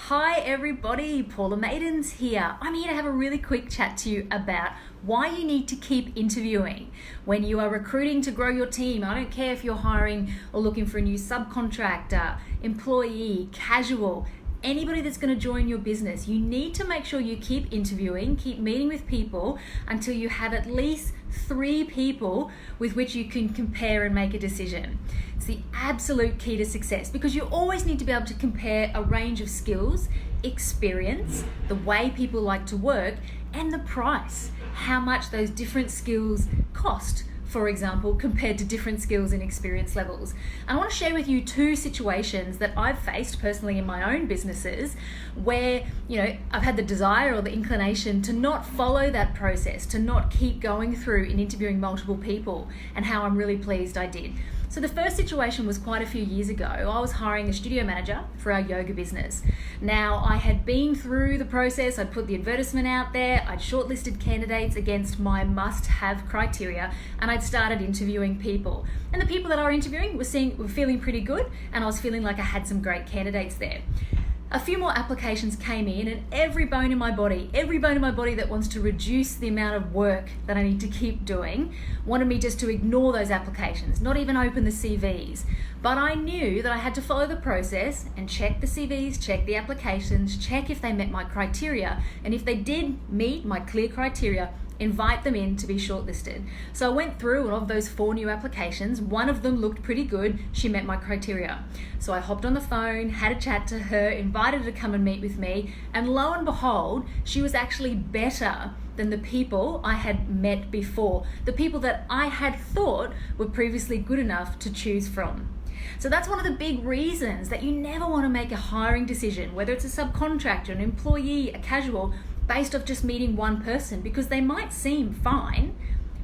Hi everybody, Paula Maidens here. I'm here to have a really quick chat to you about why you need to keep interviewing. When you are recruiting to grow your team, I don't care if you're hiring or looking for a new subcontractor, employee, casual, anybody that's going to join your business, you need to make sure you keep interviewing, keep meeting with people until you have at least 3 people with which you can compare and make a decision. It's the absolute key to success because you always need to be able to compare a range of skills, experience, the way people like to work, and the price, how much those different skills cost, for example, compared to different skills and experience levels. And I want to share with you 2 situations that I've faced personally in my own businesses where, I've had the desire or the inclination to not follow that process, to not keep going through and interviewing multiple people, and how I'm really pleased I did. So the first situation was quite a few years ago. I was hiring a studio manager for our yoga business. Now, I had been through the process, I'd put the advertisement out there, I'd shortlisted candidates against my must-have criteria, and I'd started interviewing people. And the people that I was interviewing were feeling pretty good, and I was feeling like I had some great candidates there. A few more applications came in, and every bone in my body that wants to reduce the amount of work that I need to keep doing, wanted me just to ignore those applications, not even open the CVs. But I knew that I had to follow the process and check the CVs, check the applications, check if they met my criteria, and if they did meet my clear criteria, invite them in to be shortlisted. So I went through, and of those 4 new applications, one of them looked pretty good. She met my criteria. So I hopped on the phone, had a chat to her, invited her to come and meet with me, and lo and behold, she was actually better than the people I had met before, the people that I had thought were previously good enough to choose from. So that's one of the big reasons that you never want to make a hiring decision, whether it's a subcontractor, an employee, a casual, based off just meeting one person, because they might seem fine,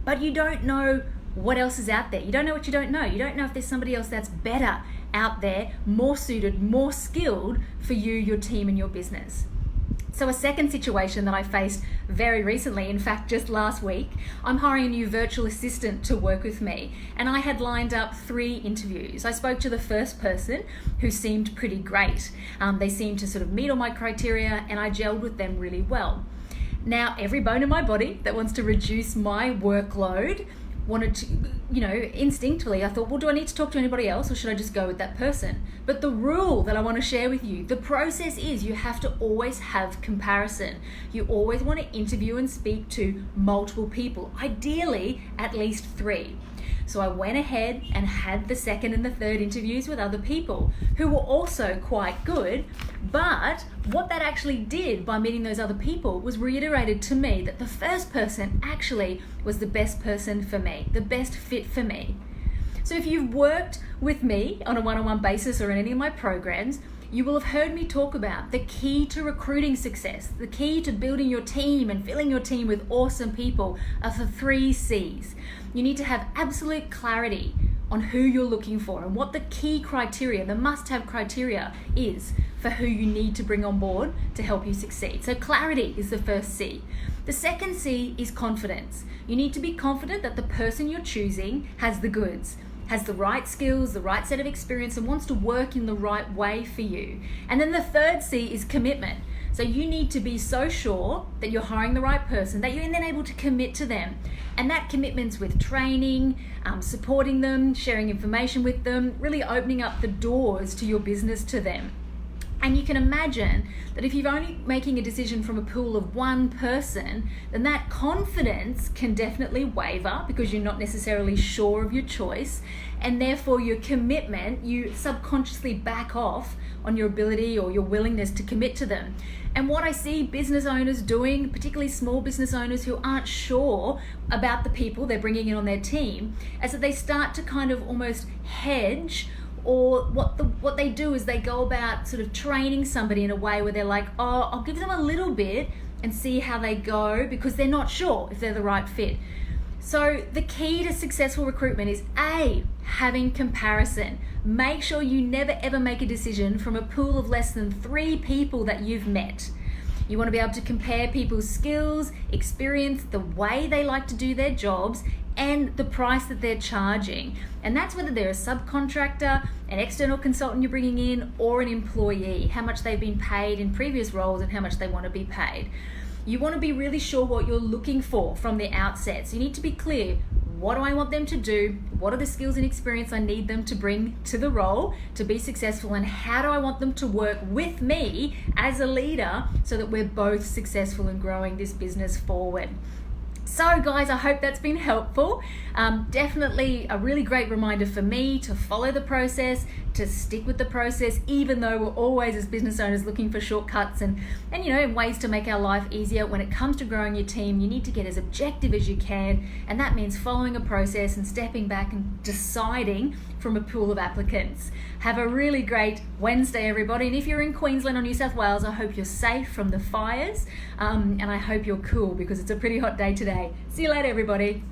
but you don't know what else is out there. You don't know what you don't know. You don't know if there's somebody else that's better out there, more suited, more skilled for you, your team, and your business. So a second situation that I faced very recently, in fact just last week, I'm hiring a new virtual assistant to work with me, and I had lined up 3 interviews. I spoke to the first person, who seemed pretty great. They seemed to sort of meet all my criteria, and I gelled with them really well. Now, every bone in my body that wants to reduce my workload wanted to, instinctively, I thought, well, do I need to talk to anybody else, or should I just go with that person? But the rule that I want to share with you, the process is you have to always have comparison. You always want to interview and speak to multiple people, ideally at least 3. So I went ahead and had the second and the third interviews with other people who were also quite good. But what that actually did by meeting those other people was reiterated to me that the first person actually was the best person for me, the best fit for me. So if you've worked with me on a one-on-one basis or in any of my programs, you will have heard me talk about the key to recruiting success, the key to building your team and filling your team with awesome people are the 3 C's. You need to have absolute clarity on who you're looking for and what the key criteria, the must-have criteria is for who you need to bring on board to help you succeed. So clarity is the first C. The second C is confidence. You need to be confident that the person you're choosing has the goods, has the right skills, the right set of experience, and wants to work in the right way for you. And then the third C is commitment. So you need to be so sure that you're hiring the right person that you're then able to commit to them. And that commitment's with training, supporting them, sharing information with them, really opening up the doors to your business to them. And you can imagine that if you're only making a decision from a pool of one person, then that confidence can definitely waver because you're not necessarily sure of your choice, and therefore your commitment, you subconsciously back off on your ability or your willingness to commit to them. And what I see business owners doing, particularly small business owners who aren't sure about the people they're bringing in on their team, is that they start to kind of almost hedge, or what they do is they go about sort of training somebody in a way where they're like, oh, I'll give them a little bit and see how they go, because they're not sure if they're the right fit. So the key to successful recruitment is A, having comparison. Make sure you never ever make a decision from a pool of less than 3 people that you've met. You want to be able to compare people's skills, experience, the way they like to do their jobs, and the price that they're charging. And that's whether they're a subcontractor, an external consultant you're bringing in, or an employee, how much they've been paid in previous roles and how much they want to be paid. You want to be really sure what you're looking for from the outset. So you need to be clear, what do I want them to do? What are the skills and experience I need them to bring to the role to be successful? And how do I want them to work with me as a leader so that we're both successful in growing this business forward? So guys, I hope that's been helpful. Definitely a really great reminder for me to follow the process, to stick with the process, even though we're always as business owners looking for shortcuts and ways to make our life easier. When it comes to growing your team, you need to get as objective as you can, and that means following a process and stepping back and deciding from a pool of applicants. Have a really great Wednesday, everybody. And if you're in Queensland or New South Wales, I hope you're safe from the fires, and I hope you're cool because it's a pretty hot day today. See you later, everybody.